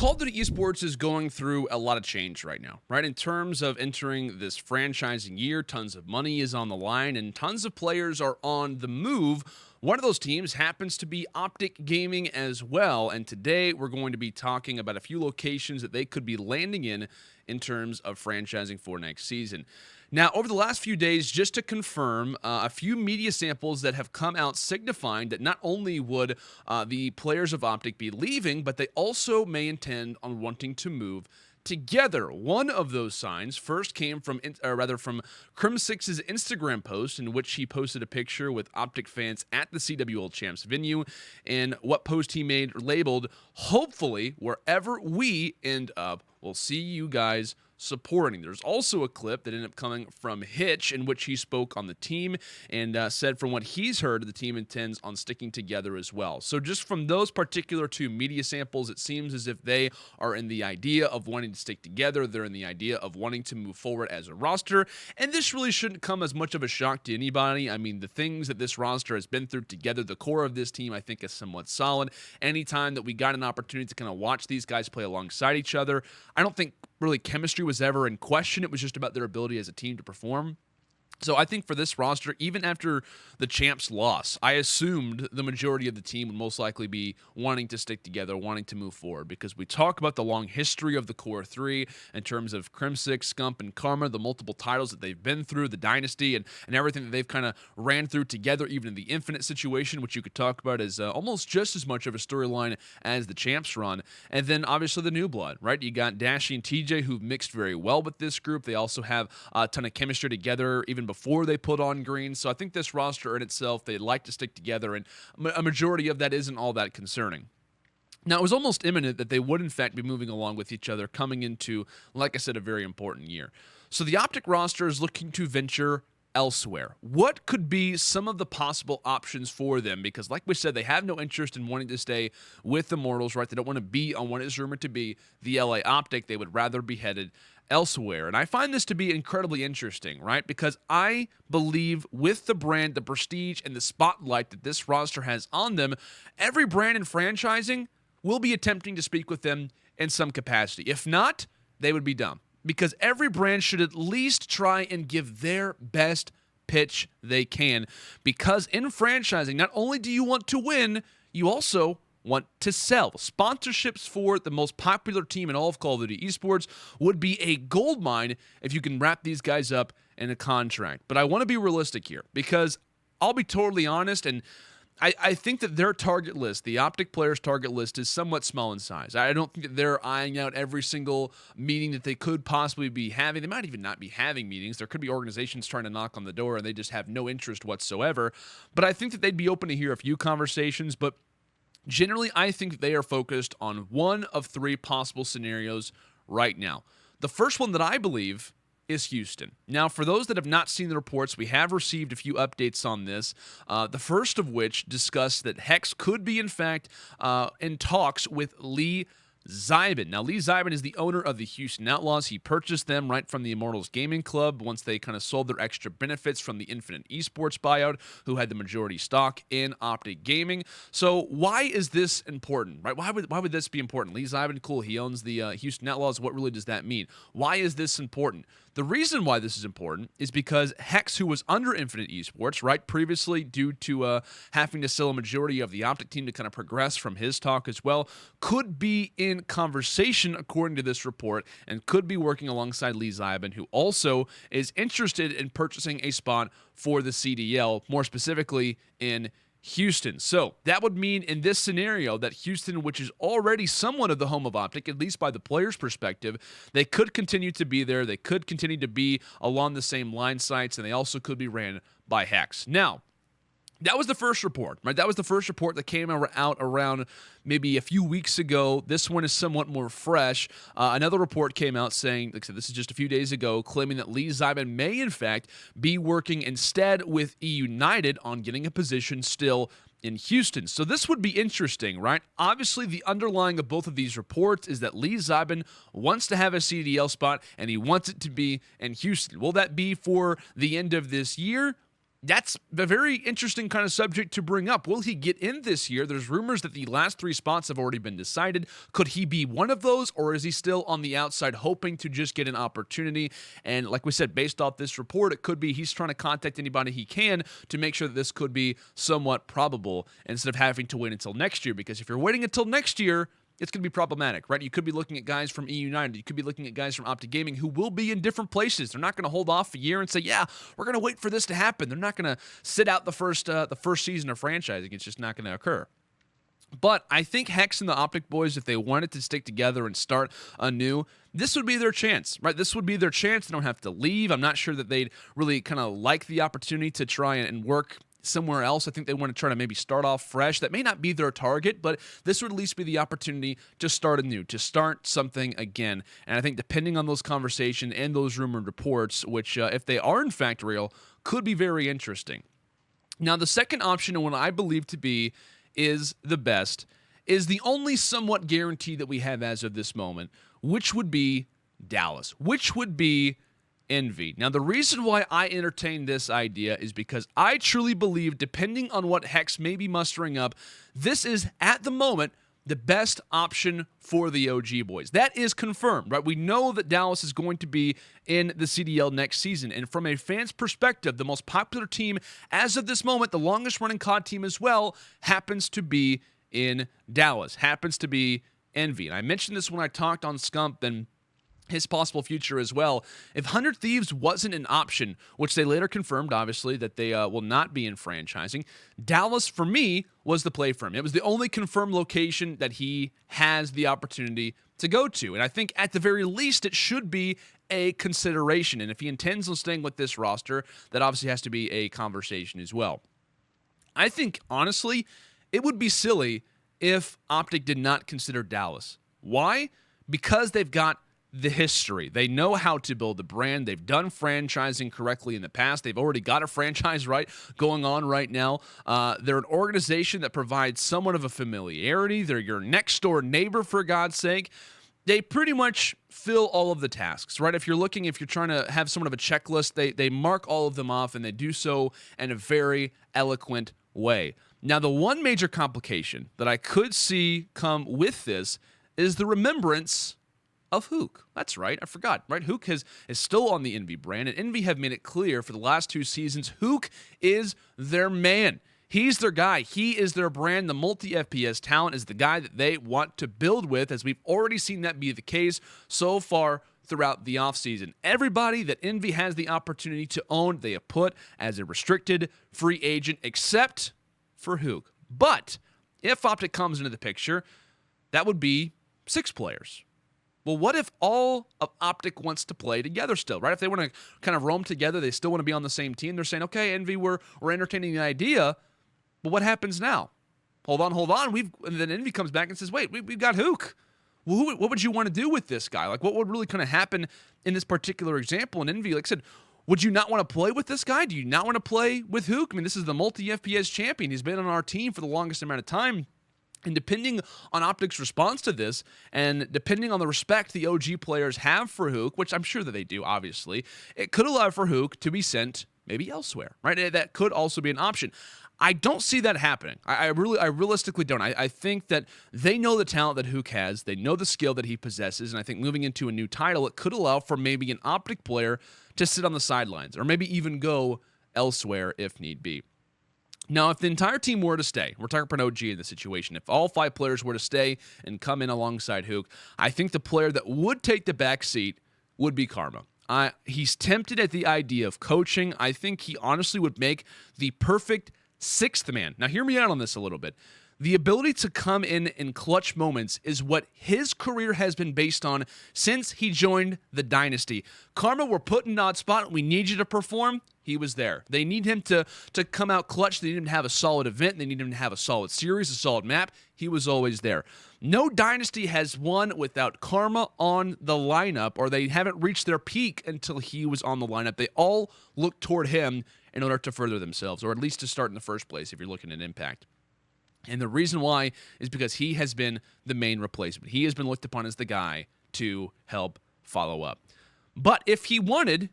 Call of Duty Esports is going through a lot of change right now, right? In terms of entering this franchising year, tons of money is on the line and tons of players are on the move. One of those teams happens to be OpTic Gaming as well, and today we're going to be talking about a few locations that they could be landing in terms of franchising for next season. Now, over the last few days, just to confirm, a few media samples that have come out signifying that not only would the players of OpTic be leaving, but they also may intend on wanting to move together. One of those signs first came from Crim6's Instagram post, in which he posted a picture with OpTic fans at the CWL Champs venue, and what post he made labeled, "Hopefully, wherever we end up, we'll see you guys supporting." There's also a clip that ended up coming from Hitch in which he spoke on the team and said from what he's heard, the team intends on sticking together as well. So just from those particular two media samples, it seems as if they are in the idea of wanting to stick together. They're in the idea of wanting to move forward as a roster, and this really shouldn't come as much of a shock to anybody. I mean, the things that this roster has been through together, the core of this team, I think is somewhat solid. Anytime that we got an opportunity to kind of watch these guys play alongside each other, I don't think really chemistry was ever in question. It was just about their ability as a team to perform. So I think for this roster, even after the Champs loss, I assumed the majority of the team would most likely be wanting to stick together, wanting to move forward, because we talk about the long history of the Core 3 in terms of Crim6, Scump, and Karma, the multiple titles that they've been through, the Dynasty, and everything that they've kind of ran through together, even in the Infinite situation, which you could talk about as almost just as much of a storyline as the Champs run. And then obviously the new blood, right? You got Dashy and TJ, who've mixed very well with this group. They also have a ton of chemistry together, even before they put on green. So I think this roster in itself, they'd like to stick together, and a majority of that isn't all that concerning. Now, it was almost imminent that they would, in fact, be moving along with each other coming into, like I said, a very important year. So the OpTic roster is looking to venture elsewhere. What could be some of the possible options for them? Because like we said, they have no interest in wanting to stay with the Immortals, right? They don't want to be on what is rumored to be the LA OpTic. They would rather be headed elsewhere. And I find this to be incredibly interesting, right? Because I believe with the brand, the prestige, and the spotlight that this roster has on them, every brand in franchising will be attempting to speak with them in some capacity. If not, they would be dumb. Because every brand should at least try and give their best pitch they can. Because in franchising, not only do you want to win, you also want to sell. Sponsorships for the most popular team in all of Call of Duty Esports would be a goldmine if you can wrap these guys up in a contract. But I want to be realistic here, because I'll be totally honest, and I think that their target list, the OpTic players' target list, is somewhat small in size. I don't think that they're eyeing out every single meeting that they could possibly be having. They might even not be having meetings. There could be organizations trying to knock on the door and they just have no interest whatsoever. But I think that they'd be open to hear a few conversations. But generally, I think they are focused on one of three possible scenarios right now. The first one that I believe is Houston. Now, for those that have not seen the reports, we have received a few updates on this. The first of which discussed that Hex could be, in fact, in talks with Lee Zybin. Now, Lee Zybin is the owner of the Houston Outlaws. He purchased them right from the Immortals Gaming Club once they kind of sold their extra benefits from the Infinite Esports buyout, who had the majority stock in OpTic Gaming. So why is this important, right? Why would this be important? Lee Zybin, cool, he owns the Houston Outlaws. What really does that mean? Why is this important? The reason why this is important is because Hex, who was under Infinite Esports, right, previously due to having to sell a majority of the OpTic team to kind of progress from his talk as well, could be in conversation, according to this report, and could be working alongside Lee Zybin, who also is interested in purchasing a spot for the CDL, more specifically in Houston. So that would mean in this scenario that Houston, which is already somewhat of the home of OpTic, at least by the player's perspective, they could continue to be there. They could continue to be along the same line sites, and they also could be ran by Hex. Now, that was the first report, right? That was the first report that came out around maybe a few weeks ago. This one is somewhat more fresh. Another report came out saying, like I said, this is just a few days ago, claiming that Lee Zybin may, in fact, be working instead with E-United on getting a position still in Houston. So this would be interesting, right? Obviously, the underlying of both of these reports is that Lee Zybin wants to have a CDL spot, and he wants it to be in Houston. Will that be for the end of this year? That's a very interesting kind of subject to bring up. Will he get in this year? There's rumors that the last 3 spots have already been decided. Could he be one of those, or is he still on the outside hoping to just get an opportunity? And like we said, based off this report, it could be he's trying to contact anybody he can to make sure that this could be somewhat probable instead of having to wait until next year. Because if you're waiting until next year, it's going to be problematic, right? You could be looking at guys from United. You could be looking at guys from OpTic Gaming who will be in different places. They're not going to hold off a year and say, yeah, we're going to wait for this to happen. They're not going to sit out the first season of franchising. It's just not going to occur. But I think Hex and the OpTic boys, if they wanted to stick together and start anew, this would be their chance, right? This would be their chance. They don't have to leave. I'm not sure that they'd really kind of like the opportunity to try and work somewhere else. I think they want to try to maybe start off fresh. That may not be their target, but this would at least be the opportunity to start anew, to start something again. And I think depending on those conversations and those rumored reports, which if they are in fact real, could be very interesting. Now, the second option, and what I believe to be is the best, is the only somewhat guarantee that we have as of this moment, which would be Dallas, which would be Envy. Now, the reason why I entertain this idea is because I truly believe, depending on what Hex may be mustering up, this is, at the moment, the best option for the OG boys. That is confirmed, right? We know that Dallas is going to be in the CDL next season, and from a fan's perspective, the most popular team as of this moment, the longest-running COD team as well, happens to be in Dallas, happens to be Envy. And I mentioned this when I talked on Scump and his possible future as well. If 100 Thieves wasn't an option, which they later confirmed, obviously, that they will not be in franchising, Dallas, for me, was the play for him. It was the only confirmed location that he has the opportunity to go to. And I think, at the very least, it should be a consideration. And if he intends on staying with this roster, that obviously has to be a conversation as well. I think, honestly, it would be silly if OpTic did not consider Dallas. Why? Because they've got the history. They know how to build the brand. They've done franchising correctly in the past. They've already got a franchise going on right now. They're an organization that provides somewhat of a familiarity. They're your next door neighbor, for God's sake. They pretty much fill all of the tasks, right? If you're trying to have somewhat of a checklist, they mark all of them off, and they do so in a very eloquent way. Now, the one major complication that I could see come with this is the remembrance of Hook. That's right, I forgot, right? Hook is still on the Envy brand, and Envy have made it clear for the last 2 seasons, Hook is their man. He's their guy. He is their brand. The multi-FPS talent is the guy that they want to build with, as we've already seen that be the case so far throughout the offseason. Everybody that Envy has the opportunity to own, they have put as a restricted free agent, except for Hook. But if OpTic comes into the picture, that would be 6 players. Well, what if all of OpTic wants to play together still, right? If they want to kind of roam together, they still want to be on the same team. They're saying, okay, Envy, we're entertaining the idea, but what happens now? Hold on. And then Envy comes back and says, wait, we've got Hook. Well, what would you want to do with this guy? Like, what would really kind of happen in this particular example? And Envy, like I said, would you not want to play with this guy? Do you not want to play with Hook? I mean, this is the multi-FPS champion. He's been on our team for the longest amount of time. And depending on OpTic's response to this, and depending on the respect the OG players have for Hook, which I'm sure that they do, obviously, it could allow for Hook to be sent maybe elsewhere, right? That could also be an option. I don't see that happening. I realistically don't. I think that they know the talent that Hook has. They know the skill that he possesses, and I think moving into a new title, it could allow for maybe an OpTic player to sit on the sidelines, or maybe even go elsewhere if need be. Now, if the entire team were to stay, we're talking about an OG in this situation, if all 5 players were to stay and come in alongside Hook, I think the player that would take the back seat would be Karma. He's tempted at the idea of coaching. I think he honestly would make the perfect 6th man. Now, hear me out on this a little bit. The ability to come in clutch moments is what his career has been based on since he joined the Dynasty. Karma, we're put in an odd spot. We need you to perform. He was there. They need him to come out clutch. They need him to have a solid event. They need him to have a solid series, a solid map. He was always there. No Dynasty has won without Karma on the lineup, or they haven't reached their peak until he was on the lineup. They all look toward him in order to further themselves, or at least to start in the first place if you're looking at impact. And the reason why is because he has been the main replacement. He has been looked upon as the guy to help follow up. But if he wanted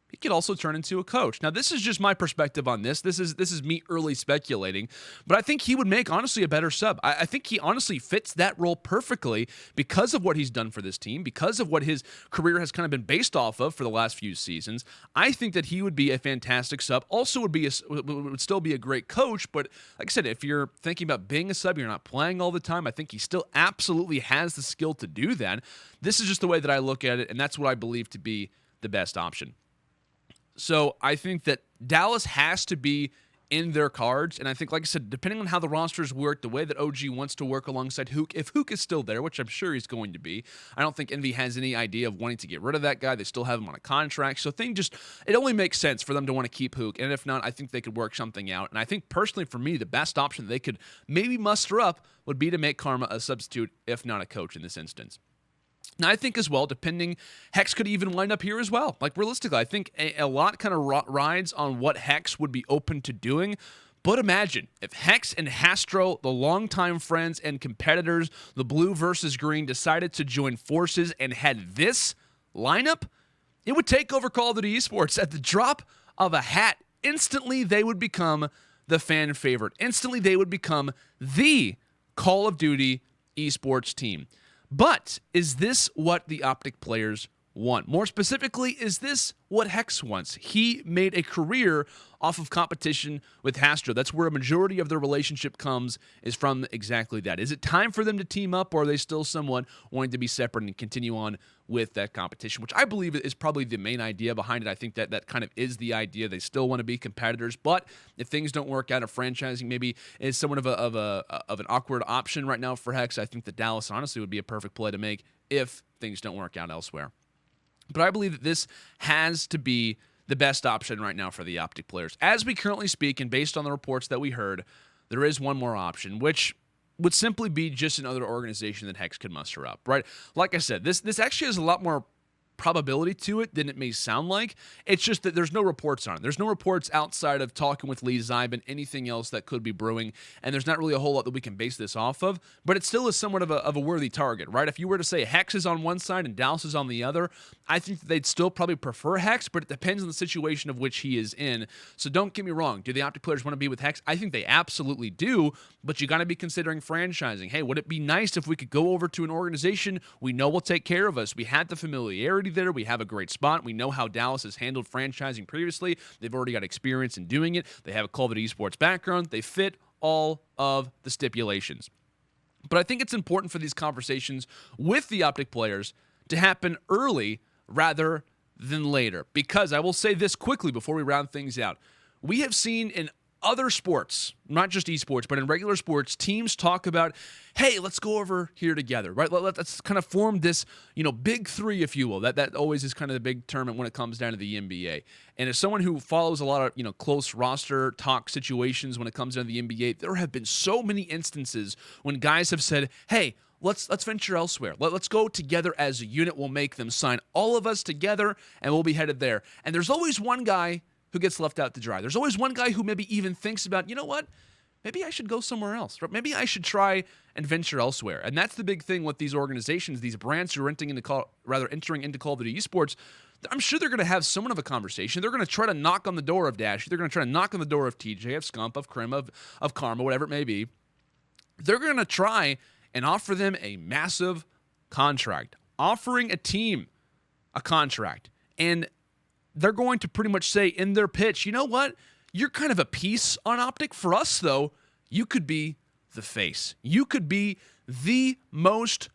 he could also turn into a coach. Now, this is just my perspective on this. This is me early speculating, but I think he would make, honestly, a better sub. I think he honestly fits that role perfectly because of what he's done for this team, because of what his career has kind of been based off of for the last few seasons. I think that he would be a fantastic sub. Also would still be a great coach, but like I said, if you're thinking about being a sub, you're not playing all the time, I think he still absolutely has the skill to do that. This is just the way that I look at it, and that's what I believe to be the best option. So I think that Dallas has to be in their cards, and I think, like I said, depending on how the rosters work, the way that OG wants to work alongside Hook, if Hook is still there, which I'm sure he's going to be, I don't think Envy has any idea of wanting to get rid of that guy. They still have him on a contract, so it only makes sense for them to want to keep Hook, and if not, I think they could work something out. And I think, personally, for me, the best option that they could maybe muster up would be to make Karma a substitute, if not a coach in this instance. Now, I think as well, Hex could even wind up here as well. Like, realistically, I think a lot kind of rides on what Hex would be open to doing. But imagine if Hex and Hastro, the longtime friends and competitors, the blue versus green, decided to join forces and had this lineup. It would take over Call of Duty Esports at the drop of a hat. Instantly, they would become the fan favorite. Instantly, they would become the Call of Duty Esports team. But is this what the OpTic players want? More specifically, is this what Hex wants? He made a career off of competition with Hastro. That's where a majority of their relationship comes, is from exactly that. Is it time for them to team up, or are they still somewhat wanting to be separate and continue on with that competition, which I believe is probably the main idea behind it. I think that kind of is the idea. They still want to be competitors, but if things don't work out, if franchising maybe is somewhat of an awkward option right now for Hex, I think that Dallas honestly would be a perfect play to make if things don't work out elsewhere. But I believe that this has to be the best option right now for the OpTic players. As we currently speak, and based on the reports that we heard, there is one more option, which would simply be just another organization that Hex could muster up, right? Like I said, this actually has a lot more probability to it than it may sound like. It's just that there's no reports on it. There's no reports outside of talking with Lee Zybe and anything else that could be brewing, and there's not really a whole lot that we can base this off of, but it still is somewhat of a worthy target, right? If you were to say Hex is on one side and Dallas is on the other, I think that they'd still probably prefer Hex, but it depends on the situation of which he is in. So don't get me wrong. Do the OpTic players want to be with Hex? I think they absolutely do, but you got to be considering franchising. Hey, would it be nice if we could go over to an organization we know will take care of us? We had the familiarity there. We have a great spot. We know how Dallas has handled franchising previously. They've already got experience in doing it. They have a Call of Duty Esports background. They fit all of the stipulations. But I think it's important for these conversations with the OpTic players to happen early rather than later. Because I will say this quickly before we round things out. We have seen in other sports, not just esports, but in regular sports, teams talk about, hey, let's go over here together, right? Let's kind of form this, big three, if you will. That always is kind of the big term when it comes down to the NBA. And as someone who follows a lot of, close roster talk situations when it comes down to the NBA, there have been so many instances when guys have said, hey, let's venture elsewhere. Let's go together as a unit. We'll make them sign all of us together, and we'll be headed there. And there's always one guy who gets left out to dry. There's always one guy who maybe even thinks about, you know what? Maybe I should go somewhere else. Or maybe I should try and venture elsewhere. And that's the big thing with these organizations, these brands who are entering into Call of Duty Esports. I'm sure they're going to have somewhat of a conversation. They're going to try to knock on the door of Dash. They're going to try to knock on the door of TJ, of Scump, of Krim, of Karma, whatever it may be. They're going to try and offer them a massive contract, offering a team a contract. And they're going to pretty much say in their pitch, you know what? You're kind of a piece on OpTic. For us, though, you could be the face. You could be the most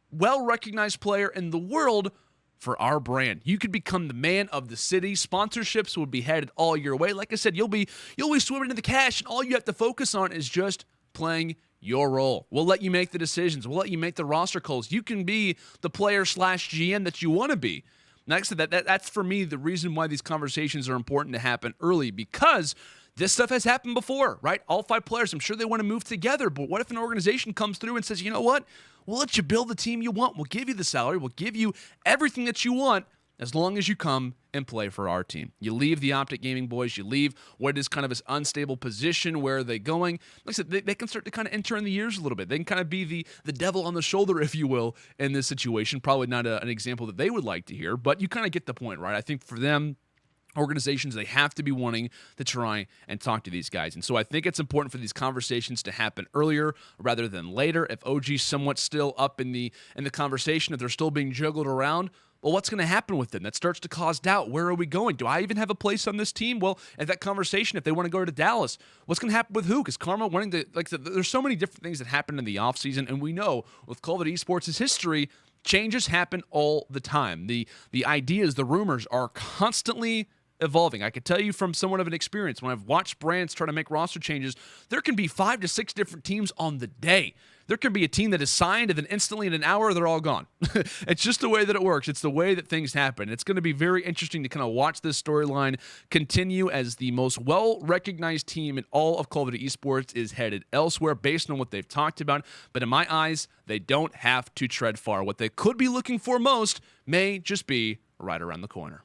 well-recognized player in the world for our brand. You could become the man of the city. Sponsorships would be headed all your way. Like I said, you'll be swimming into the cash, and all you have to focus on is just playing your role. We'll let you make the decisions. We'll let you make the roster calls. You can be the player/GM that you want to be. Like I said, that's for me the reason why these conversations are important to happen early, because this stuff has happened before, right? All 5 players, I'm sure they want to move together, but what if an organization comes through and says, you know what? We'll let you build the team you want. We'll give you the salary. We'll give you everything that you want as long as you come and play for our team. You leave the OpTic Gaming boys. You leave what is kind of this unstable position. Where are they going? Like I said, they can start to kind of enter in the years a little bit. They can kind of be the devil on the shoulder, if you will, in this situation. Probably not an example that they would like to hear, but you kind of get the point, right? I think for them, organizations, they have to be wanting to try and talk to these guys. And so I think it's important for these conversations to happen earlier rather than later. If OG's somewhat still up in the conversation, if they're still being juggled around, well, what's going to happen with them? That starts to cause doubt. Where are we going? Do I even have a place on this team? Well, at that conversation, if they want to go to Dallas, what's going to happen with who? Because Karma wanting to, there's so many different things that happen in the offseason, and we know with Call of Duty Esports' history, changes happen all the time. The ideas, the rumors are constantly evolving. I could tell you from somewhat of an experience, when I've watched brands try to make roster changes, there can be 5 to 6 different teams on the day. There can be a team that is signed and then instantly in an hour, they're all gone. It's just the way that it works. It's the way that things happen. It's going to be very interesting to kind of watch this storyline continue as the most well-recognized team in all of Call of Duty Esports is headed elsewhere based on what they've talked about. But in my eyes, they don't have to tread far. What they could be looking for most may just be right around the corner.